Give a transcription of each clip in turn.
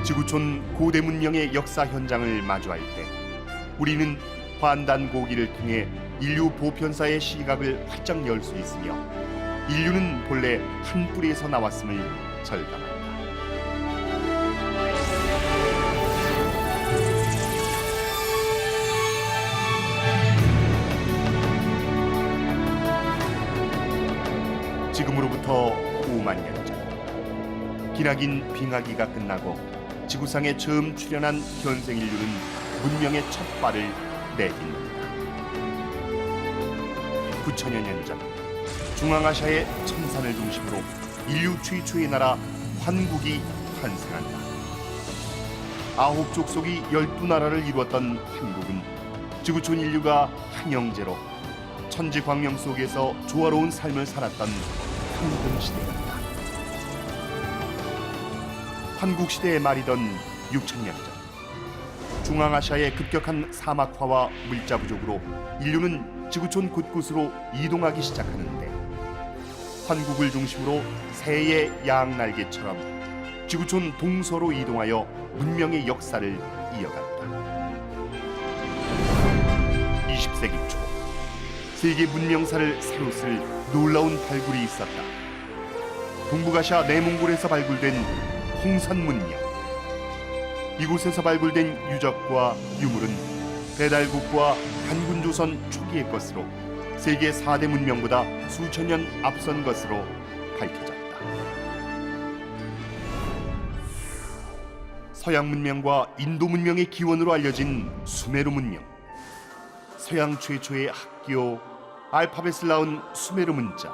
지구촌 고대 문명의 역사 현장을 마주할 때 우리는 환단고기를 통해 인류 보편사의 시각을 활짝 열 수 있으며 인류는 본래 한 뿌리에서 나왔음을 절감한다. 지금으로부터 5만 년 전, 기나긴 빙하기가 끝나고 지구상에 처음 출현한 현생 인류는 문명의 첫 발을 내딛는다. 9천여 년 전, 중앙아시아의 청산을 중심으로 인류 최초의 나라 환국이 탄생한다. 아홉 족속이 12나라를 이루었던 한국은 지구촌 인류가 한 형제로 천지광명 속에서 조화로운 삶을 살았던 황금시대였다. 환국시대의 말이던 6천년 전, 중앙아시아의 급격한 사막화와 물자 부족으로 인류는 지구촌 곳곳으로 이동하기 시작하는데 환국을 중심으로 새의 양날개처럼 지구촌 동서로 이동하여 문명의 역사를 이어갔다. 20세기 초 세계 문명사를 새로 쓸 놀라운 발굴이 있었다. 동북아시아 내몽골에서 발굴된 홍산 문명. 이곳에서 발굴된 유적과 유물은 배달국과 단군조선 초기의 것으로 세계 4대 문명보다 수천 년 앞선 것으로 밝혀졌다. 서양 문명과 인도 문명의 기원으로 알려진 수메르 문명. 서양 최초의 학교, 알파벳을 낳은 수메르 문자.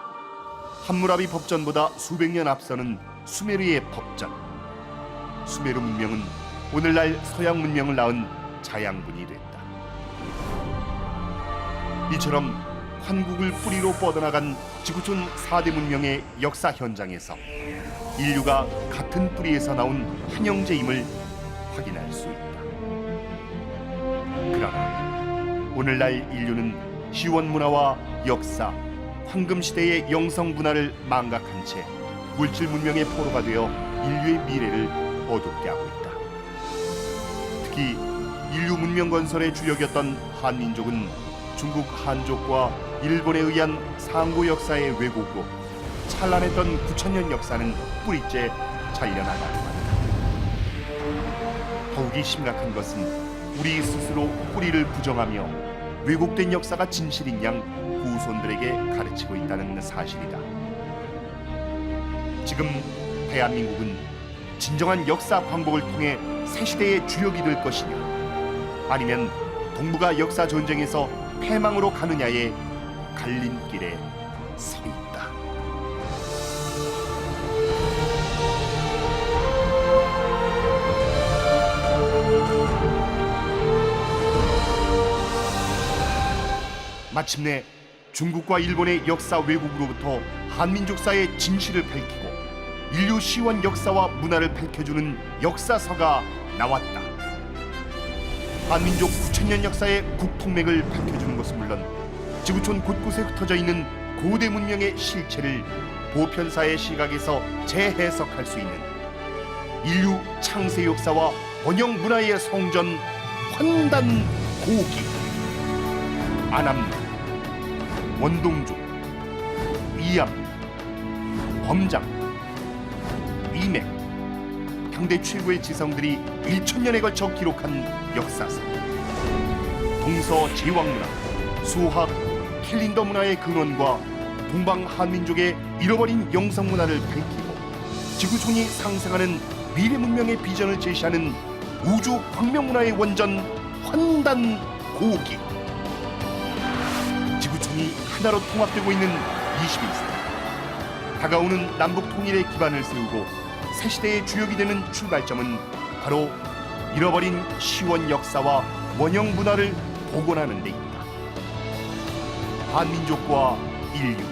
함무라비 법전보다 수백 년 앞서는 수메르의 법전. 수메르 문명은 오늘날 서양 문명을 낳은 자양분이 됐다. 이처럼 환국을 뿌리로 뻗어나간 지구촌 4대 문명의 역사 현장에서 인류가 같은 뿌리에서 나온 한 형제임을 확인할 수 있다. 그러나 오늘날 인류는 시원 문화와 역사, 황금시대의 영성 문화를 망각한 채 물질 문명의 포로가 되어 인류의 미래를 어둡게 하고 있다. 특히 인류 문명 건설의 주력이었던 한민족은 중국 한족과 일본에 의한 상고 역사의 왜곡으로 찬란했던 9천년 역사는 뿌리째 잘려나가고 한다. 더욱이 심각한 것은 우리 스스로 뿌리를 부정하며 왜곡된 역사가 진실인 양 후손들에게 가르치고 있다는 사실이다. 지금 대한민국은 진정한 역사 광복을 통해 새 시대의 주역이 될 것이냐, 아니면 동북아 역사 전쟁에서 패망으로 가느냐의 갈림길에 서 있다. 마침내 중국과 일본의 역사 왜곡으로부터 한민족사의 진실을 밝히고 인류 시원 역사와 문화를 밝혀주는 역사서가 나왔다. 한민족 9천년 역사의 국통맥을 밝혀주는 것은 물론 지구촌 곳곳에 흩어져 있는 고대 문명의 실체를 보편사의 시각에서 재해석할 수 있는 인류 창세 역사와 번영 문화의 성전 환단고기. 안암, 원동주, 이암, 범장, 이맥, 당대 최고의 지성들이 1000년에 걸쳐 기록한 역사서. 동서 제왕문화, 수학, 캘린더 문화의 근원과 동방 한민족의 잃어버린 영성 문화를 밝히고 지구촌이 상생하는 미래 문명의 비전을 제시하는 우주 광명 문화의 원전 환단고기. 지구촌이 하나로 통합되고 있는 21세기. 다가오는 남북 통일의 기반을 세우고 새 시대의 주역이 되는 출발점은 바로 잃어버린 시원 역사와 원형 문화를 복원하는 데 있다. 한민족과 인류,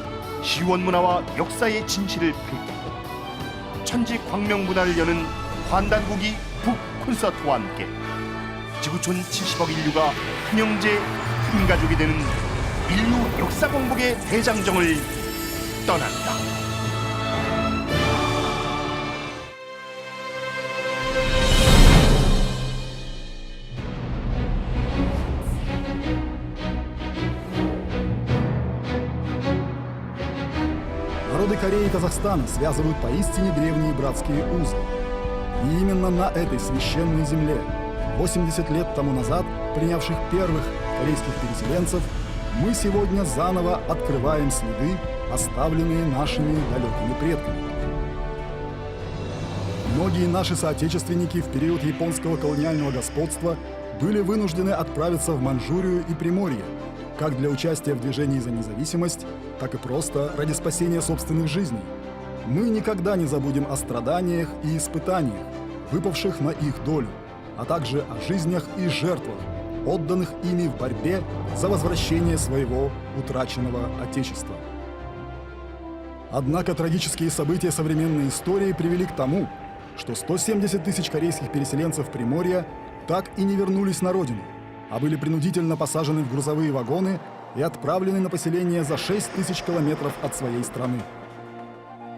시원 문화와 역사의 진실을 밝히고 천지 광명 문화를 여는 환단고기 북 콘서트와 함께 지구촌 70억 인류가 한 형제 한 가족이 되는 인류 역사 공복의 대장정을 떠난다. Кореи и Казахстана связывают поистине древние братские узы. И именно на этой священной земле, 80 лет тому назад, принявших первых корейских переселенцев, мы сегодня заново открываем следы, оставленные нашими далекими предками. Многие наши соотечественники в период японского колониального господства были вынуждены отправиться в Манчжурию и Приморье, как для участия в движении за независимость, так и просто ради спасения собственных жизней. Мы никогда не забудем о страданиях и испытаниях, выпавших на их долю, а также о жизнях и жертвах, отданных ими в борьбе за возвращение своего утраченного Отечества. Однако трагические события современной истории привели к тому, что 170 тысяч корейских переселенцев Приморья так и не вернулись на родину, а были принудительно посажены в грузовые вагоны и отправлены на поселение за 6 тысяч километров от своей страны.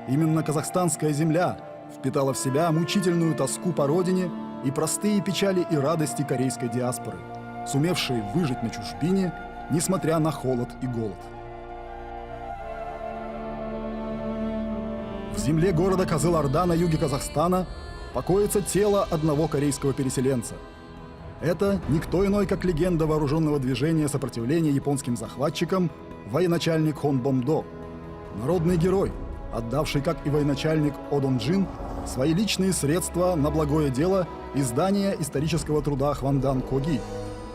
Именно казахстанская земля впитала в себя мучительную тоску по родине и простые печали и радости корейской диаспоры, сумевшей выжить на чужбине, несмотря на холод и голод. В земле города Кызыл-Орда на юге Казахстана покоится тело одного корейского переселенца. Это никто иной, как легенда вооруженного движения сопротивления японским захватчикам, военачальник Хон Бомдо, народный герой, отдавший, как и военачальник О Дон Джин, свои личные средства на благое дело издания исторического труда Хвандан Коги,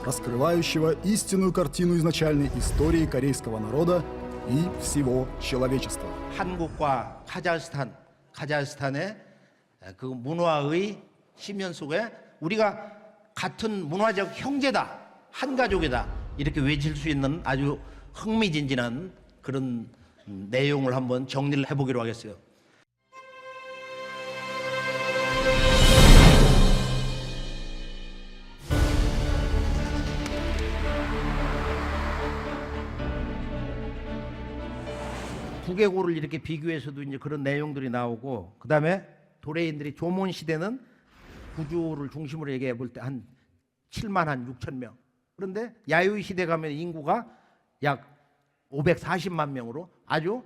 раскрывающего истинную картину изначальной истории корейского народа и всего человечества. 한국과 카자흐스탄의 그 문화의 심연 속에 우리가 같은 문화적 형제다, 한 가족이다 이렇게 외칠 수 있는 아주 흥미진진한 그런 내용을 한번 정리를 해보기로 하겠어요. 두개골을 이렇게 비교해서도 이제 그런 내용들이 나오고, 그 다음에 도레인들이 조몬 시대는 구주를 중심으로 얘기해 볼 때 한 7만 한 6천 명. 그런데 야요이 시대 가면 인구가 약 540만 명으로 아주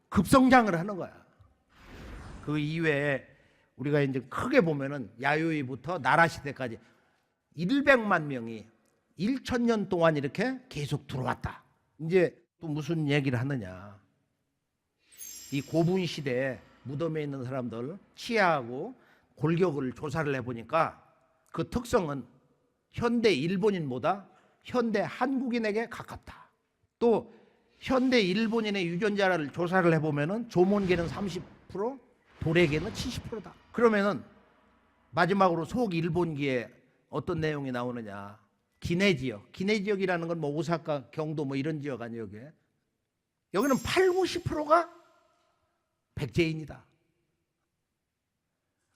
급성장을 하는 거야. 그 이외에 우리가 이제 크게 보면은 야요이부터 나라 시대까지 100만 명이 1,000년 동안 이렇게 계속 들어왔다. 이제 또 무슨 얘기를 하느냐. 이 고분 시대에 무덤에 있는 사람들 치아하고 골격을 조사를 해보니까 그 특성은 현대 일본인보다 현대 한국인에게 가깝다. 또 현대 일본인의 유전자를 조사를 해보면은 조몬계는 30%, 도레계는 70%다. 그러면은 마지막으로 속일본기에 어떤 내용이 나오느냐. 기내 지역, 기내 지역이라는 건 뭐 오사카, 경도 뭐 이런 지역 아니에요, 여기. 여기는 80~90%가 백제인이다.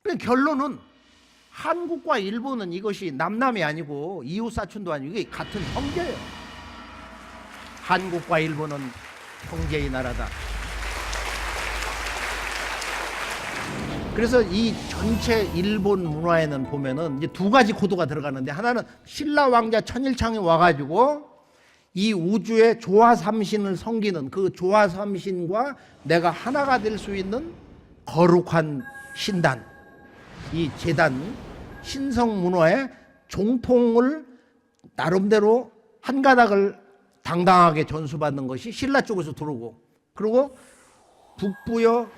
그러니까 결론은 한국과 일본은 이것이 남남이 아니고 이웃 사촌도 아니고 이게 같은 형제예요. 한국과 일본은 형제의 나라다. 그래서 이 전체 일본 문화에는 보면은 이제 두 가지 코드가 들어가는데, 하나는 신라 왕자 천일창이 와가지고 이 우주의 조화삼신을 섬기는 그 조화삼신과 내가 하나가 될 수 있는 거룩한 신단, 이 제단, 신성 문화의 종통을 나름대로 한 가닥을 당당하게 전수받는 것이 신라 쪽에서 들어오고, 그리고 북부여,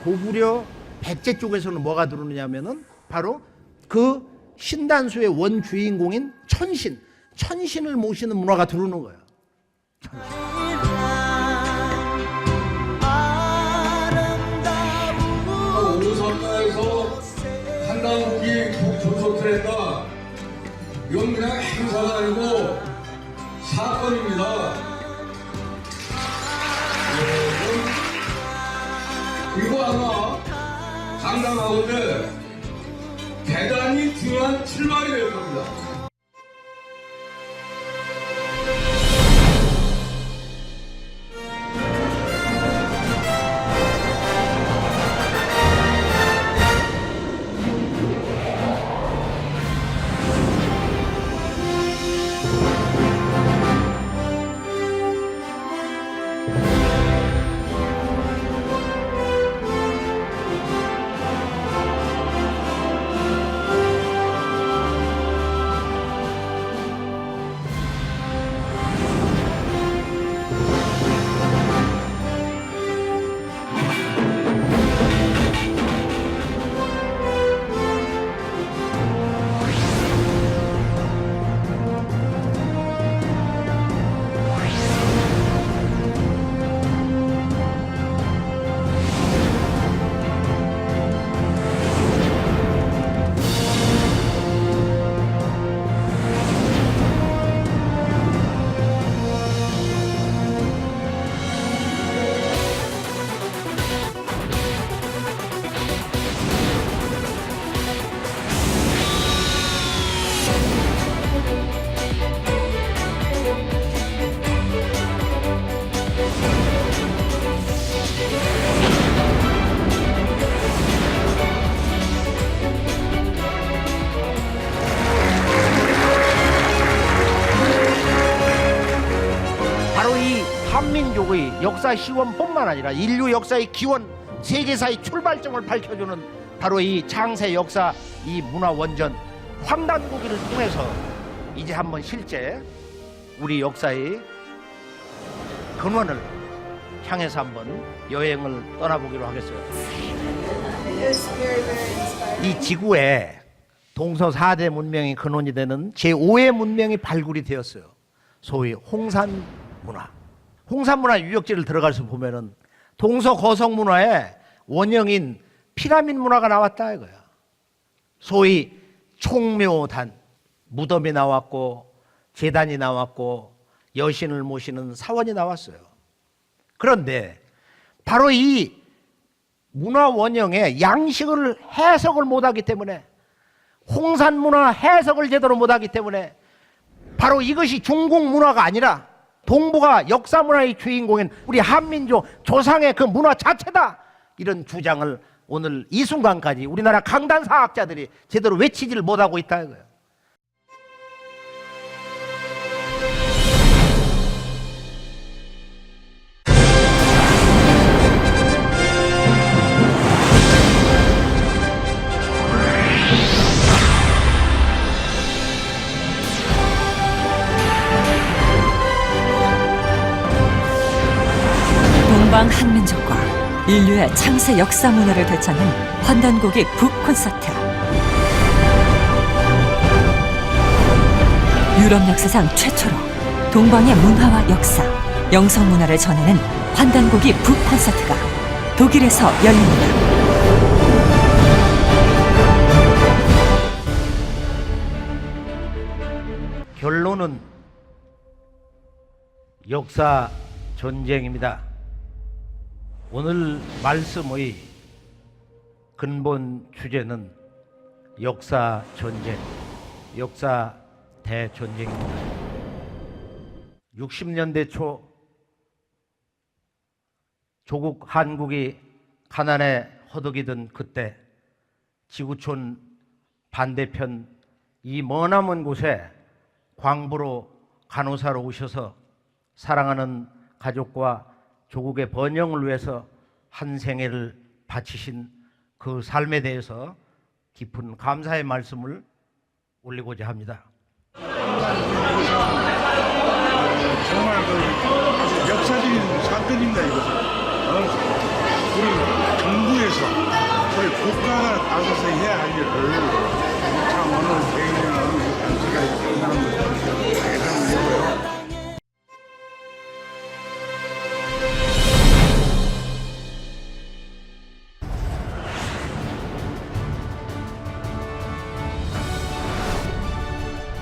고구려, 백제 쪽에서는 뭐가 들어오느냐면은 바로 그 신단수의 원주인공인 천신을 모시는 문화가 들어오는 거예요. 오사카에서 한강국이 조석을 했다. 이건 그냥 행사가 아니고 사건입니다. 이거 아마 상당하건데 대단히 중요한 출발이 될 겁니다. 역사 시원뿐만 아니라 인류 역사의 기원, 세계사의 출발점을 밝혀주는 바로 이 장세 역사, 이 문화 원전 황단고기를 통해서 이제 한번 실제 우리 역사의 근원을 향해서 한번 여행을 떠나보기로 하겠어요. 이 지구에 동서 4대 문명의 근원이 되는 제5의 문명이 발굴이 되었어요. 소위 홍산 문화. 홍산 문화 유적지를 들어가서 보면은 동서 거성 문화의 원형인 피라밋 문화가 나왔다 이거야. 소위 총묘단, 무덤이 나왔고 제단이 나왔고 여신을 모시는 사원이 나왔어요. 그런데 바로 이 문화 원형의 양식을 해석을 못하기 때문에, 홍산 문화 해석을 제대로 못하기 때문에 바로 이것이 중국 문화가 아니라 동북아 역사 문화의 주인공인 우리 한민족 조상의 그 문화 자체다, 이런 주장을 오늘 이 순간까지 우리나라 강단 사학자들이 제대로 외치지를 못하고 있다 이거예요. 동방 한민족과 인류의 창세 역사 문화를 되찾는 환단고기 북 콘서트. 유럽 역사상 최초로 동방의 문화와 역사, 영성 문화를 전하는 환단고기 북 콘서트가 독일에서 열립니다. 결론은 역사 전쟁입니다. 오늘 말씀의 근본 주제는 역사 전쟁, 역사 대전쟁입니다. 60년대 초 조국 한국이 가난에 허덕이던 그때 지구촌 반대편 이 머나먼 곳에 광부로 간호사로 오셔서 사랑하는 가족과 조국의 번영을 위해서 한 생애를 바치신 그 삶에 대해서 깊은 감사의 말씀을 올리고자 합니다. 정말 아주 역사적인 사건입니다, 이것은. 우리 정부에서, 우리 국가가 나서서 해야 할 일을 참 오늘 대행하는 단체가 끝나는 것을 대단한 일이고요.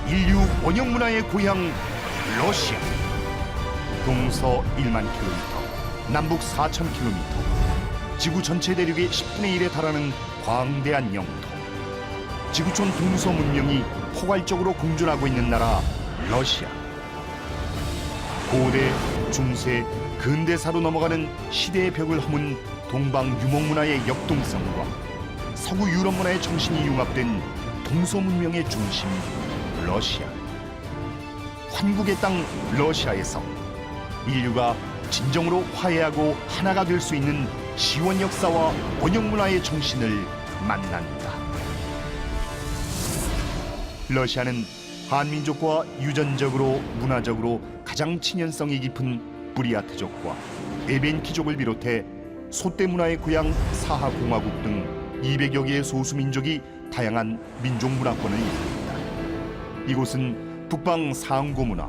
인류 원형 문화의 고향 러시아. 동서 1만 킬로미터, 남북 4천 킬로미터, 지구 전체 대륙의 10분의 1에 달하는 광대한 영토. 지구촌 동서 문명이 포괄적으로 공존하고 있는 나라 러시아. 고대, 중세, 근대사로 넘어가는 시대의 벽을 허문 동방 유목 문화의 역동성과 서구 유럽 문화의 정신이 융합된 동서 문명의 중심 러시아. 환국의 땅 러시아에서 인류가 진정으로 화해하고 하나가 될 수 있는 시원 역사와 원형 문화의 정신을 만난다. 러시아는 한민족과 유전적으로 문화적으로 가장 친연성이 깊은 부리아트족과 에벤키족을 비롯해 소떼 문화의 고향 사하공화국 등 200여 개의 소수민족이 다양한 민족 문화권을 이룹니다. 이곳은 북방 상고 문화,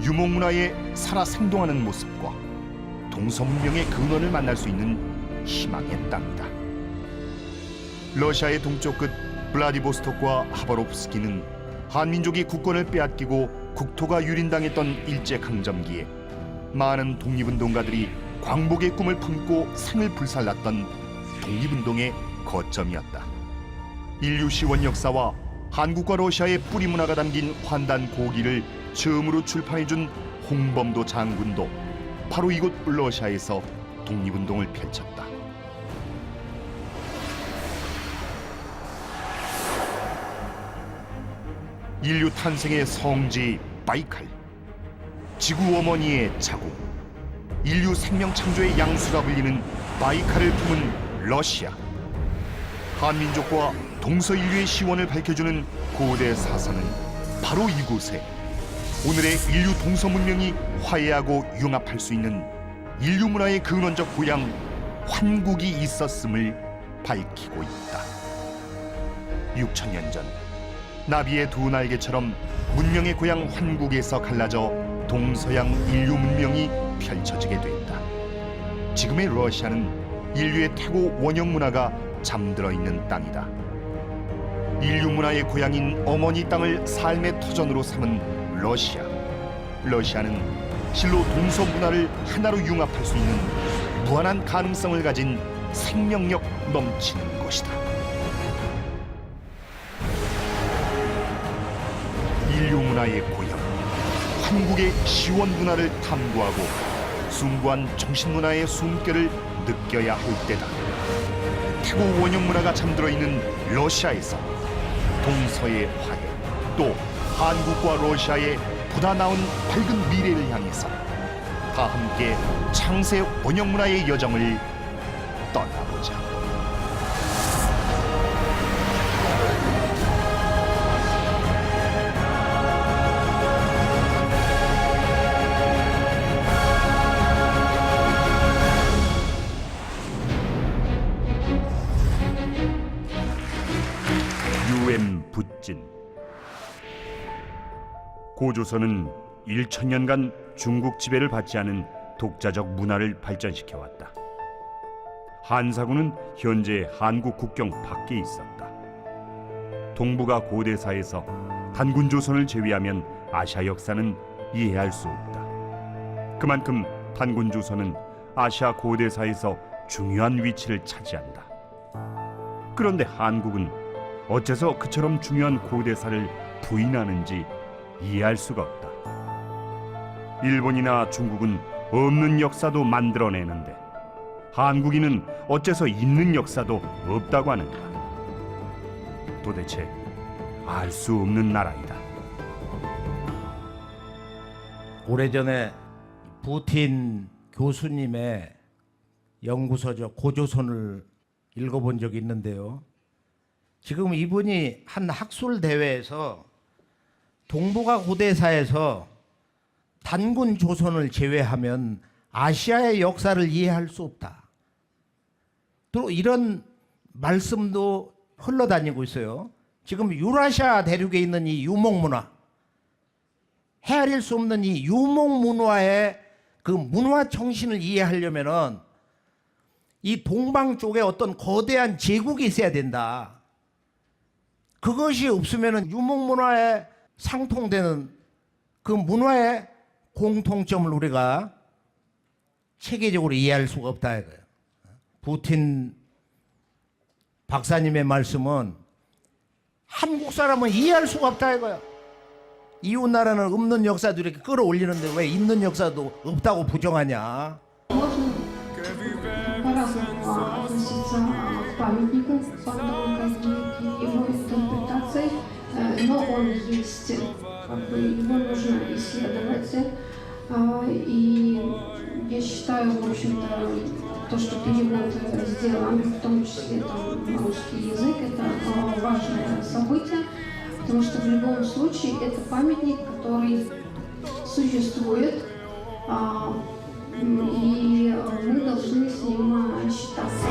유목 문화의 살아 생동하는 모습과 동서문명의 근원을 만날 수 있는 희망의 땅이다. 러시아의 동쪽 끝 블라디보스톡과 하바롭스키는 한민족이 국권을 빼앗기고 국토가 유린당했던 일제강점기에 많은 독립운동가들이 광복의 꿈을 품고 생을 불살랐던 독립운동의 거점이었다. 인류 시원 역사와 한국과 러시아의 뿌리 문화가 담긴 환단 고기를 처음으로 출판해준 홍범도 장군도 바로 이곳 러시아에서 독립운동을 펼쳤다. 인류 탄생의 성지 바이칼, 지구 어머니의 자국, 인류 생명 창조의 양수라 불리는 바이칼을 품은 러시아. 한민족과 동서인류의 시원을 밝혀주는 고대 사사는 바로 이곳에 오늘의 인류 동서 문명이 화해하고 융합할 수 있는 인류 문화의 근원적 고향 환국이 있었음을 밝히고 있다. 6천년 전 나비의 두 날개처럼 문명의 고향 환국에서 갈라져 동서양 인류 문명이 펼쳐지게 됐다. 지금의 러시아는 인류의 태고 원형 문화가 잠들어 있는 땅이다. 인류 문화의 고향인 어머니 땅을 삶의 터전으로 삼은 러시아. 러시아는 실로 동서 문화를 하나로 융합할 수 있는 무한한 가능성을 가진 생명력 넘치는 곳이다. 인류 문화의 고향, 한국의 시원 문화를 탐구하고 숭고한 정신 문화의 숨결을 느껴야 할 때다. 태고 원형 문화가 잠들어 있는 러시아에서 동서의 화해, 또 한국과 러시아의 보다 나은 밝은 미래를 향해서 다 함께 창세 원형 문화의 여정을 떠나보자. UN 붓진. 고조선은 1000년간 중국 지배를 받지 않은 독자적 문화를 발전시켜왔다. 한사군은 현재 한국 국경 밖에 있었다. 동북아 고대사에서 단군조선을 제외하면 아시아 역사는 이해할 수 없다. 그만큼 단군조선은 아시아 고대사에서 중요한 위치를 차지한다. 그런데 한국은 어째서 그처럼 중요한 고대사를 부인하는지 이해할 수가 없다. 일본이나 중국은 없는 역사도 만들어내는데 한국인은 어째서 있는 역사도 없다고 하는가? 도대체 알 수 없는 나라이다. 오래전에 부틴 교수님의 연구서죠, 고조선을 읽어본 적이 있는데요. 지금 이분이 한 학술 대회에서 동북아 고대사에서 단군 조선을 제외하면 아시아의 역사를 이해할 수 없다. 또 이런 말씀도 흘러다니고 있어요. 지금 유라시아 대륙에 있는 이 유목문화, 헤아릴 수 없는 이 유목문화의 그 문화 정신을 이해하려면은 이 동방 쪽에 어떤 거대한 제국이 있어야 된다. 그것이 없으면은 유목문화에 상통되는 그 문화의 공통점을 우리가 체계적으로 이해할 수가 없다 이거예요. 부틴 박사님의 말씀은 한국 사람은 이해할 수가 없다 이거예요. 이웃 나라는 없는 역사도 이렇게 끌어올리는데 왜 있는 역사도 없다고 부정하냐? Можно по-разному относиться к памятнику, к его интерпретации, но он есть, его нужно исследовать. И я считаю, в общем-то, то, что перевод сделан, в том числе там, на русский язык, это важное событие, потому что в любом случае это памятник, который существует, и мы должны с ним считаться.